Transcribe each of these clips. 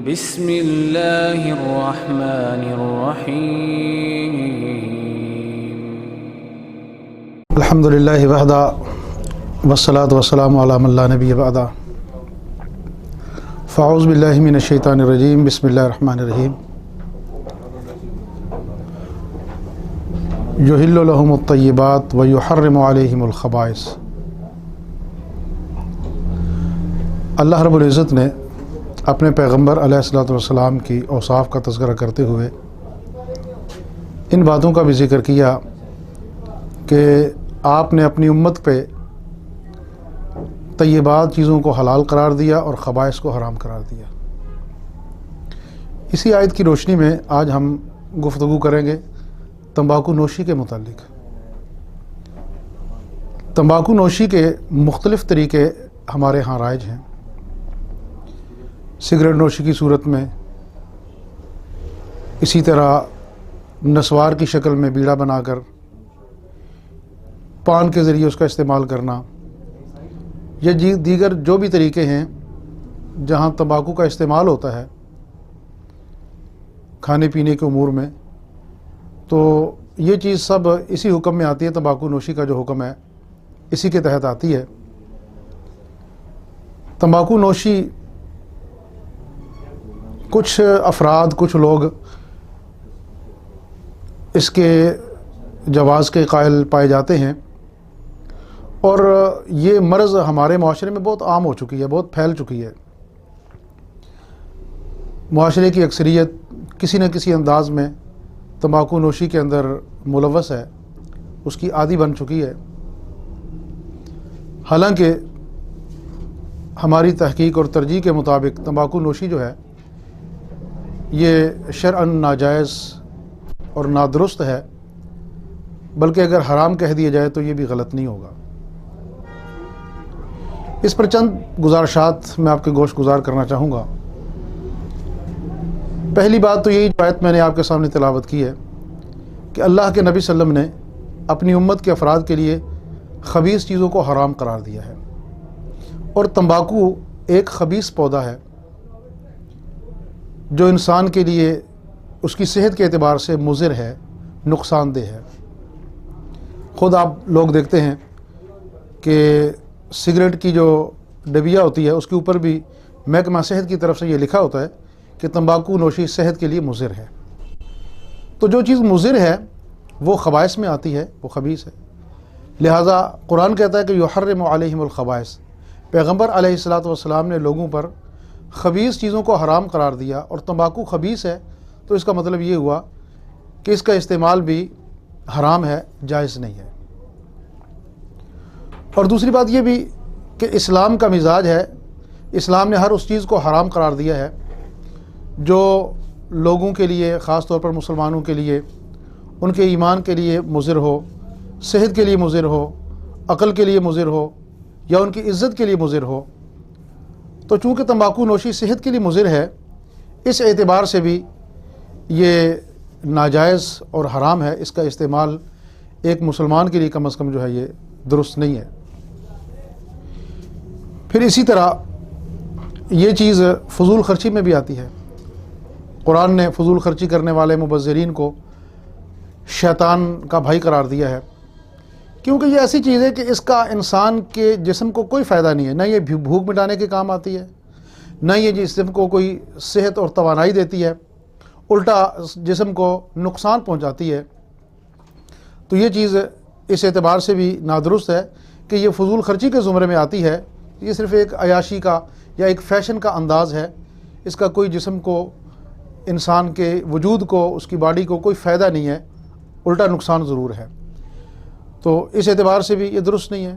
بسم اللہ الرحمن الرحیم الحمدللہ وحدہ والصلاة والسلام علی من لا نبی بعدہ فاعوذ باللہ من الشیطان الرجیم بسم اللہ الرحمن الرحیم یحل لهم الطیبات ویحرم علیہم الخبائث۔ اللہ رب العزت نے اپنے پیغمبر علیہ الصلوۃ والسلام کی اوصاف کا تذکرہ کرتے ہوئے ان باتوں کا بھی ذکر کیا کہ آپ نے اپنی امت پہ طیبات چیزوں کو حلال قرار دیا اور خبائث کو حرام قرار دیا۔ اسی آیت کی روشنی میں آج ہم گفتگو کریں گے تمباکو نوشی کے متعلق۔ تمباکو نوشی کے مختلف طریقے ہمارے ہاں رائج ہیں۔ سگریٹ نوشی کی صورت میں، اسی طرح نسوار کی شکل میں بیڑا بنا کر پان کے ذریعے اس کا استعمال کرنا، یا دیگر جو بھی طریقے ہیں جہاں تمباکو کا استعمال ہوتا ہے کھانے پینے کے امور میں، تو یہ چیز سب اسی حکم میں آتی ہے۔ تمباکو نوشی کا جو حکم ہے اسی کے تحت آتی ہے۔ تمباکو نوشی کچھ افراد، کچھ لوگ اس کے جواز کے قائل پائے جاتے ہیں، اور یہ مرض ہمارے معاشرے میں بہت عام ہو چکی ہے، بہت پھیل چکی ہے۔ معاشرے کی اکثریت کسی نہ کسی انداز میں تمباکو نوشی کے اندر ملوث ہے، اس کی عادی بن چکی ہے۔ حالانکہ ہماری تحقیق اور ترجیح کے مطابق تمباکو نوشی جو ہے یہ شرعاً ناجائز اور نادرست ہے، بلکہ اگر حرام کہہ دیا جائے تو یہ بھی غلط نہیں ہوگا۔ اس پر چند گزارشات میں آپ کے گوش گزار کرنا چاہوں گا۔ پہلی بات تو یہی آیت میں نے آپ کے سامنے تلاوت کی ہے کہ اللہ کے نبی صلی اللہ علیہ وسلم نے اپنی امت کے افراد کے لیے خبیث چیزوں کو حرام قرار دیا ہے، اور تمباکو ایک خبیث پودا ہے جو انسان کے لیے اس کی صحت کے اعتبار سے مضر ہے، نقصان دہ ہے۔ خود آپ لوگ دیکھتے ہیں کہ سگریٹ کی جو ڈبیا ہوتی ہے اس کے اوپر بھی محکمہ صحت کی طرف سے یہ لکھا ہوتا ہے کہ تمباکو نوشی صحت کے لیے مضر ہے۔ تو جو چیز مضر ہے وہ خبائث میں آتی ہے، وہ خبیث ہے۔ لہٰذا قرآن کہتا ہے کہ یحرم علیہم الخبائث۔ پیغمبر علیہ الصلوۃ والسلام نے لوگوں پر خبیث چیزوں کو حرام قرار دیا، اور تمباکو خبیث ہے تو اس کا مطلب یہ ہوا کہ اس کا استعمال بھی حرام ہے، جائز نہیں ہے۔ اور دوسری بات یہ بھی کہ اسلام کا مزاج ہے، اسلام نے ہر اس چیز کو حرام قرار دیا ہے جو لوگوں کے لیے، خاص طور پر مسلمانوں کے لیے، ان کے ایمان کے لیے مضر ہو، صحت کے لیے مضر ہو، عقل کے لیے مضر ہو، یا ان کی عزت کے لیے مضر ہو۔ تو چونکہ تمباکو نوشی صحت کے لیے مضر ہے، اس اعتبار سے بھی یہ ناجائز اور حرام ہے۔ اس کا استعمال ایک مسلمان کے لیے کم از کم جو ہے یہ درست نہیں ہے۔ پھر اسی طرح یہ چیز فضول خرچی میں بھی آتی ہے۔ قرآن نے فضول خرچی کرنے والے مبذرین کو شیطان کا بھائی قرار دیا ہے، کیونکہ یہ ایسی چیز ہے کہ اس کا انسان کے جسم کو کوئی فائدہ نہیں ہے۔ نہ یہ بھوک مٹانے کے کام آتی ہے، نہ یہ جسم کو کوئی صحت اور توانائی دیتی ہے، الٹا جسم کو نقصان پہنچاتی ہے۔ تو یہ چیز اس اعتبار سے بھی نادرست ہے کہ یہ فضول خرچی کے زمرے میں آتی ہے۔ یہ صرف ایک عیاشی کا یا ایک فیشن کا انداز ہے، اس کا کوئی جسم کو، انسان کے وجود کو، اس کی باڈی کو کوئی فائدہ نہیں ہے، الٹا نقصان ضرور ہے۔ تو اس اعتبار سے بھی یہ درست نہیں ہے۔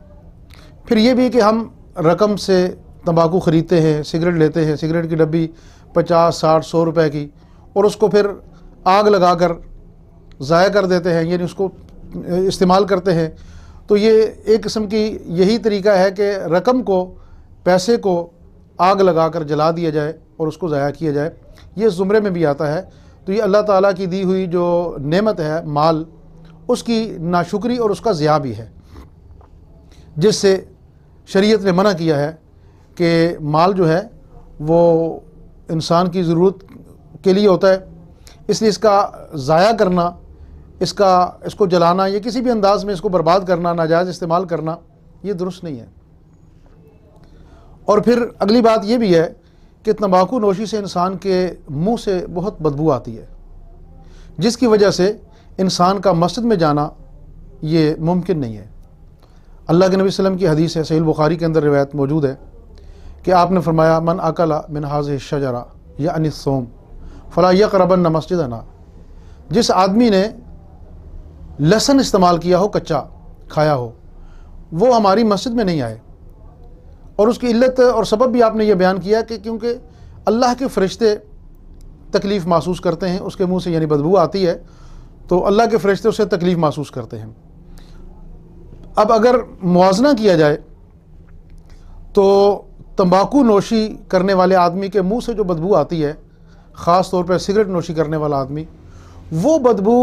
پھر یہ بھی کہ ہم رقم سے تمباکو خریدتے ہیں، سگریٹ لیتے ہیں، سگریٹ کی ڈبی 50، 60، 100 روپے کی، اور اس کو پھر آگ لگا کر ضائع کر دیتے ہیں، یعنی اس کو استعمال کرتے ہیں۔ تو یہ ایک قسم کی یہی طریقہ ہے کہ رقم کو، پیسے کو آگ لگا کر جلا دیا جائے اور اس کو ضائع کیا جائے۔ یہ زمرے میں بھی آتا ہے۔ تو یہ اللہ تعالیٰ کی دی ہوئی جو نعمت ہے مال، اس کی ناشکری اور اس کا ضیاع بھی ہے، جس سے شریعت نے منع کیا ہے کہ مال جو ہے وہ انسان کی ضرورت کے لیے ہوتا ہے، اس لیے اس کا ضائع کرنا، اس کو جلانا یا کسی بھی انداز میں اس کو برباد کرنا، ناجائز استعمال کرنا، یہ درست نہیں ہے۔ اور پھر اگلی بات یہ بھی ہے کہ تمباکو نوشی سے انسان کے منہ سے بہت بدبو آتی ہے، جس کی وجہ سے انسان کا مسجد میں جانا یہ ممکن نہیں ہے۔ اللہ کے نبی صلی اللہ علیہ وسلم کی حدیث ہے، صحیح البخاری کے اندر روایت موجود ہے کہ آپ نے فرمایا من اکل من هذه الشجرہ یعنی الثوم فلا یقربن مسجدنا، جس آدمی نے لہسن استعمال کیا ہو، کچا کھایا ہو، وہ ہماری مسجد میں نہیں آئے۔ اور اس کی علت اور سبب بھی آپ نے یہ بیان کیا کہ کیونکہ اللہ کے فرشتے تکلیف محسوس کرتے ہیں، اس کے منہ سے یعنی بدبو آتی ہے تو اللہ کے فرشتے اسے تکلیف محسوس کرتے ہیں۔ اب اگر موازنہ کیا جائے تو تمباکو نوشی کرنے والے آدمی کے منہ سے جو بدبو آتی ہے، خاص طور پر سگریٹ نوشی کرنے والا آدمی، وہ بدبو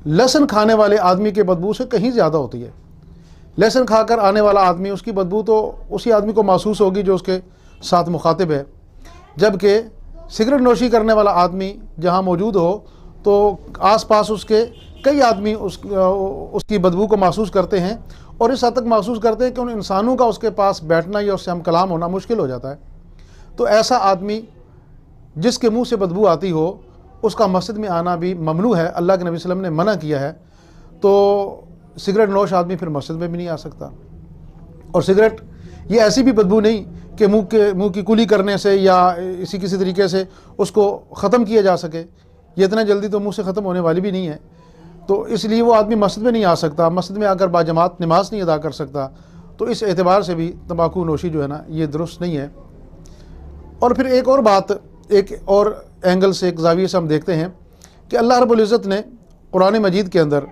لہسن کھانے والے آدمی کے بدبو سے کہیں زیادہ ہوتی ہے۔ لہسن کھا کر آنے والا آدمی، اس کی بدبو تو اسی آدمی کو محسوس ہوگی جو اس کے ساتھ مخاطب ہے، جبکہ سگریٹ نوشی کرنے والا آدمی جہاں موجود ہو تو آس پاس اس کے کئی آدمی اس کی بدبو کو محسوس کرتے ہیں، اور اس حد تک محسوس کرتے ہیں کہ ان انسانوں کا اس کے پاس بیٹھنا یا اس سے ہم کلام ہونا مشکل ہو جاتا ہے۔ تو ایسا آدمی جس کے منہ سے بدبو آتی ہو، اس کا مسجد میں آنا بھی ممنوع ہے، اللہ کے نبی صلی اللہ علیہ وسلم نے منع کیا ہے۔ تو سگریٹ نوش آدمی پھر مسجد میں بھی نہیں آ سکتا۔ اور سگریٹ یہ ایسی بھی بدبو نہیں کہ منہ کی کلی کرنے سے یا کسی طریقے سے اس کو ختم کیا جا سکے، یہ اتنا جلدی تو منہ سے ختم ہونے والی بھی نہیں ہے، تو اس لیے وہ آدمی مسجد میں نہیں آ سکتا، مسجد میں آ کر باجماعت نماز نہیں ادا کر سکتا۔ تو اس اعتبار سے بھی تمباکو نوشی جو ہے نا یہ درست نہیں ہے۔ اور پھر ایک اور بات، ایک اور اینگل سے، ایک زاویے سے ہم دیکھتے ہیں کہ اللہ رب العزت نے قرآن مجید کے اندر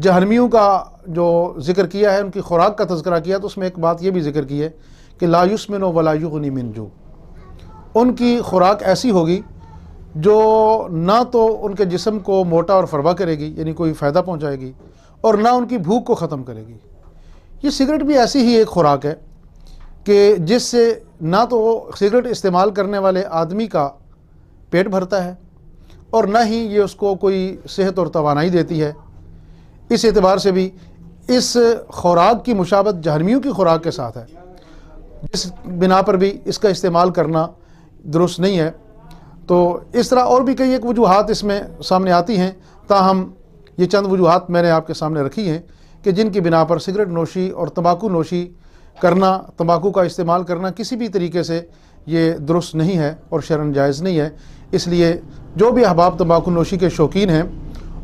جہنمیوں کا جو ذکر کیا ہے، ان کی خوراک کا تذکرہ کیا، تو اس میں ایک بات یہ بھی ذکر کی ہے کہ لا یسمن ولا یغنی من جوع، ان کی خوراک ایسی ہوگی جو نہ تو ان کے جسم کو موٹا اور فربا کرے گی، یعنی کوئی فائدہ پہنچائے گی، اور نہ ان کی بھوک کو ختم کرے گی۔ یہ سگریٹ بھی ایسی ہی ایک خوراک ہے کہ جس سے نہ تو سگریٹ استعمال کرنے والے آدمی کا پیٹ بھرتا ہے، اور نہ ہی یہ اس کو کوئی صحت اور توانائی دیتی ہے۔ اس اعتبار سے بھی اس خوراک کی مشابہت جہنمیوں کی خوراک کے ساتھ ہے، جس بنا پر بھی اس کا استعمال کرنا درست نہیں ہے۔ تو اس طرح اور بھی کئی ایک وجوہات اس میں سامنے آتی ہیں، تاہم یہ چند وجوہات میں نے آپ کے سامنے رکھی ہیں کہ جن کی بنا پر سگریٹ نوشی اور تمباکو نوشی کرنا، تمباکو کا استعمال کرنا کسی بھی طریقے سے یہ درست نہیں ہے اور شرعاً جائز نہیں ہے۔ اس لیے جو بھی احباب تمباکو نوشی کے شوقین ہیں،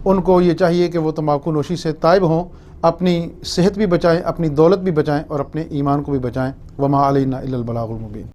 ان کو یہ چاہیے کہ وہ تمباکو نوشی سے تائب ہوں، اپنی صحت بھی بچائیں، اپنی دولت بھی بچائیں، اور اپنے ایمان کو بھی بچائیں۔ وما علینا الا البلاغ المبین۔